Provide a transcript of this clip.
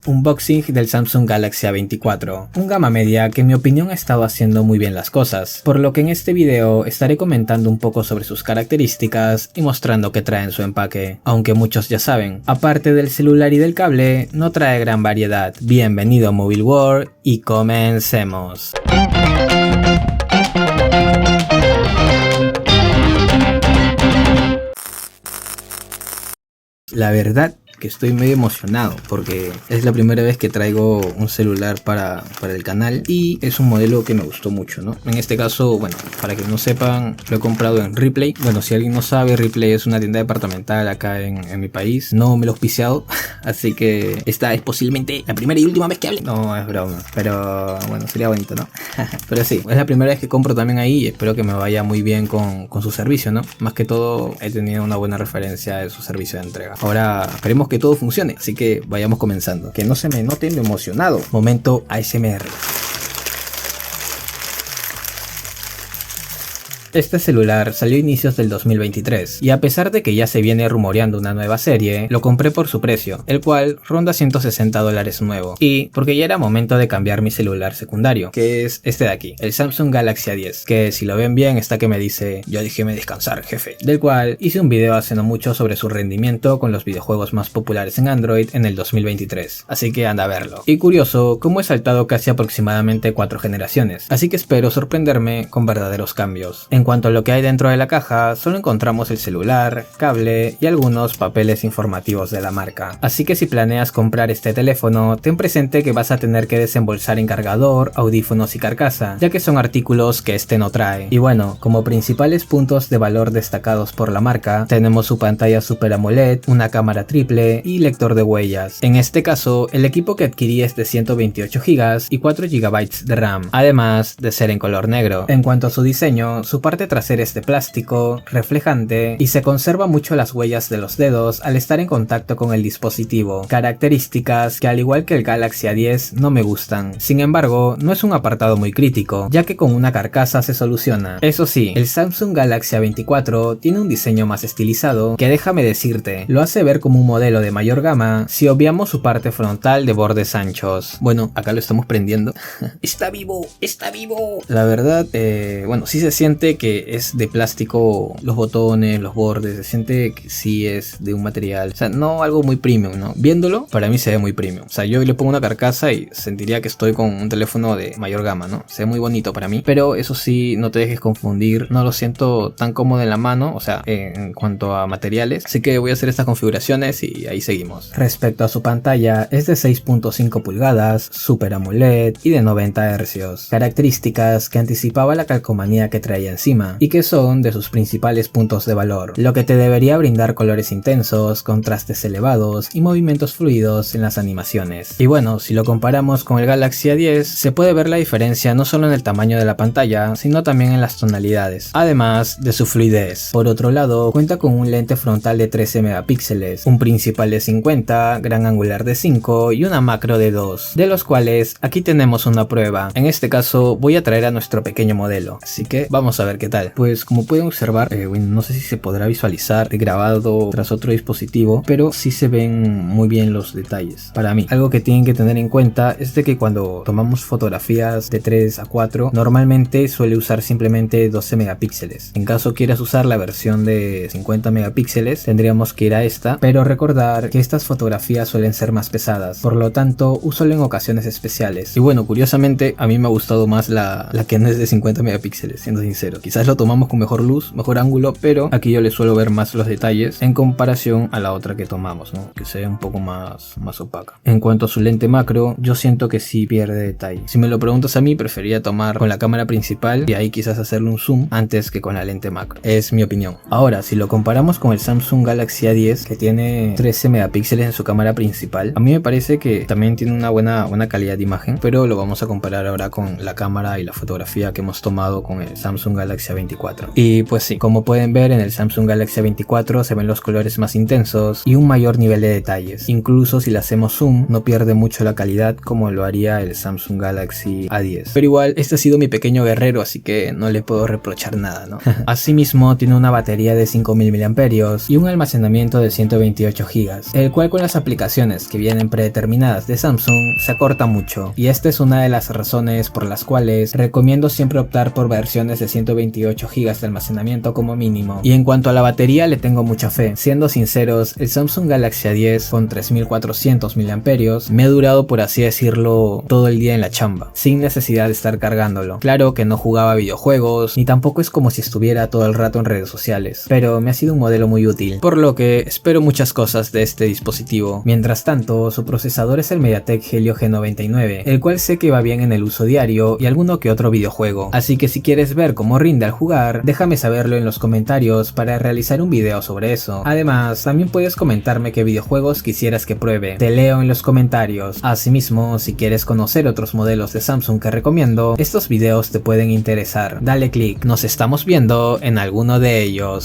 Unboxing del Samsung Galaxy A24, un gama media que en mi opinión ha estado haciendo muy bien las cosas, por lo que en este video estaré comentando un poco sobre sus características y mostrando qué trae en su empaque, aunque muchos ya saben, aparte del celular y del cable, no trae gran variedad. Bienvenido a Mobile World y comencemos. La verdad que estoy medio emocionado porque es la primera vez que traigo un celular para el canal y es un modelo que me gustó mucho, ¿no? En este caso, bueno, para que no sepan, lo he comprado en Replay. Bueno, si alguien no sabe, Replay es una tienda departamental acá en mi país. No me lo he auspiciado, así que esta es posiblemente la primera y última vez que hable. No, es broma, pero bueno, sería bonito, ¿no? Pero sí, es la primera vez que compro también ahí y espero que me vaya muy bien con su servicio, ¿no? Más que todo, he tenido una buena referencia de su servicio de entrega. Ahora, esperemos que todo funcione, así que vayamos comenzando. Que no se me note lo emocionado. Momento ASMR. Este celular salió a inicios del 2023 y a pesar de que ya se viene rumoreando una nueva serie, lo compré por su precio, el cual ronda $160 nuevo, y porque ya era momento de cambiar mi celular secundario, que es este de aquí, el Samsung Galaxy A10, que si lo ven bien está que me dice "yo déjeme descansar, jefe", del cual hice un video hace no mucho sobre su rendimiento con los videojuegos más populares en Android en el 2023, así que anda a verlo. Y curioso, cómo he saltado casi aproximadamente 4 generaciones, así que espero sorprenderme con verdaderos cambios. En cuanto a lo que hay dentro de la caja, solo encontramos el celular, cable y algunos papeles informativos de la marca. Así que si planeas comprar este teléfono, ten presente que vas a tener que desembolsar en cargador, audífonos y carcasa, ya que son artículos que este no trae. Y bueno, como principales puntos de valor destacados por la marca, tenemos su pantalla Super AMOLED, una cámara triple y lector de huellas. En este caso, el equipo que adquirí es de 128 GB y 4 GB de RAM, además de ser en color negro. En cuanto a su diseño, su parte trasera es de plástico, reflejante y se conserva mucho las huellas de los dedos al estar en contacto con el dispositivo, características que al igual que el Galaxy A10 no me gustan. Sin embargo, no es un apartado muy crítico, ya que con una carcasa se soluciona. Eso sí, el Samsung Galaxy A24 tiene un diseño más estilizado que, déjame decirte, lo hace ver como un modelo de mayor gama si obviamos su parte frontal de bordes anchos. Bueno, acá lo estamos prendiendo. ¡Está vivo! ¡Está vivo! La verdad, bueno, sí se siente que es de plástico los botones, los bordes, se siente que sí es de un material, o sea, no algo muy premium, ¿no? Viéndolo, para mí se ve muy premium, o sea, yo le pongo una carcasa y sentiría que estoy con un teléfono de mayor gama, ¿no? Se ve muy bonito para mí, pero eso sí, no te dejes confundir, no lo siento tan cómodo en la mano, o sea, en cuanto a materiales, así que voy a hacer estas configuraciones y ahí seguimos. Respecto a su pantalla, es de 6.5 pulgadas, Super AMOLED y de 90 Hz, características que anticipaba la calcomanía que traía encima y que son de sus principales puntos de valor, lo que te debería brindar colores intensos, contrastes elevados y movimientos fluidos en las animaciones. Y bueno, si lo comparamos con el Galaxy A10, se puede ver la diferencia no solo en el tamaño de la pantalla, sino también en las tonalidades, además de su fluidez. Por otro lado, cuenta con un lente frontal de 13 megapíxeles, un principal de 50, gran angular de 5 y una macro de 2, de los cuales aquí tenemos una prueba. En este caso voy a traer a nuestro pequeño modelo, así que vamos a ver qué tal. Pues como pueden observar, bueno, no sé si se podrá visualizar grabado tras otro dispositivo, pero sí se ven muy bien los detalles. Para mí, algo que tienen que tener en cuenta es de que cuando tomamos fotografías de 3 a 4, normalmente suele usar simplemente 12 megapíxeles. En caso quieras usar la versión de 50 megapíxeles, tendríamos que ir a esta, pero recordar que estas fotografías suelen ser más pesadas, por lo tanto, úsalo en ocasiones especiales. Y bueno, curiosamente, a mí me ha gustado más la que no es de 50 megapíxeles, siendo sincero. Quizás lo tomamos con mejor luz, mejor ángulo, pero aquí yo le suelo ver más los detalles en comparación a la otra que tomamos, ¿no? Que se ve un poco más opaca. En cuanto a su lente macro, yo siento que sí pierde detalle. Si me lo preguntas a mí, preferiría tomar con la cámara principal y ahí quizás hacerle un zoom antes que con la lente macro. Es mi opinión. Ahora, si lo comparamos con el Samsung Galaxy A10, que tiene 13 megapíxeles en su cámara principal, a mí me parece que también tiene una buena calidad de imagen, pero lo vamos a comparar ahora con la cámara y la fotografía que hemos tomado con el Samsung Galaxy Galaxy A24. Y pues sí, como pueden ver en el Samsung Galaxy A24 se ven los colores más intensos y un mayor nivel de detalles. Incluso si le hacemos zoom no pierde mucho la calidad como lo haría el Samsung Galaxy A10. Pero igual este ha sido mi pequeño guerrero, así que no le puedo reprochar nada, ¿no? Asimismo tiene una batería de 5000 mAh y un almacenamiento de 128 GB, el cual con las aplicaciones que vienen predeterminadas de Samsung se acorta mucho, y esta es una de las razones por las cuales recomiendo siempre optar por versiones de 128 GB de almacenamiento como mínimo. Y en cuanto a la batería le tengo mucha fe. Siendo sinceros, el Samsung Galaxy A10 con 3400 mAh me ha durado, por así decirlo, todo el día en la chamba, sin necesidad de estar cargándolo. Claro que no jugaba videojuegos, ni tampoco es como si estuviera todo el rato en redes sociales, pero me ha sido un modelo muy útil, por lo que espero muchas cosas de este dispositivo. Mientras tanto, su procesador es el MediaTek Helio G99, el cual sé que va bien en el uso diario y alguno que otro videojuego, así que si quieres ver cómo rinde al jugar, déjame saberlo en los comentarios para realizar un video sobre eso. Además, también puedes comentarme qué videojuegos quisieras que pruebe, te leo en los comentarios. Asimismo, si quieres conocer otros modelos de Samsung que recomiendo, estos videos te pueden interesar. Dale click, nos estamos viendo en alguno de ellos.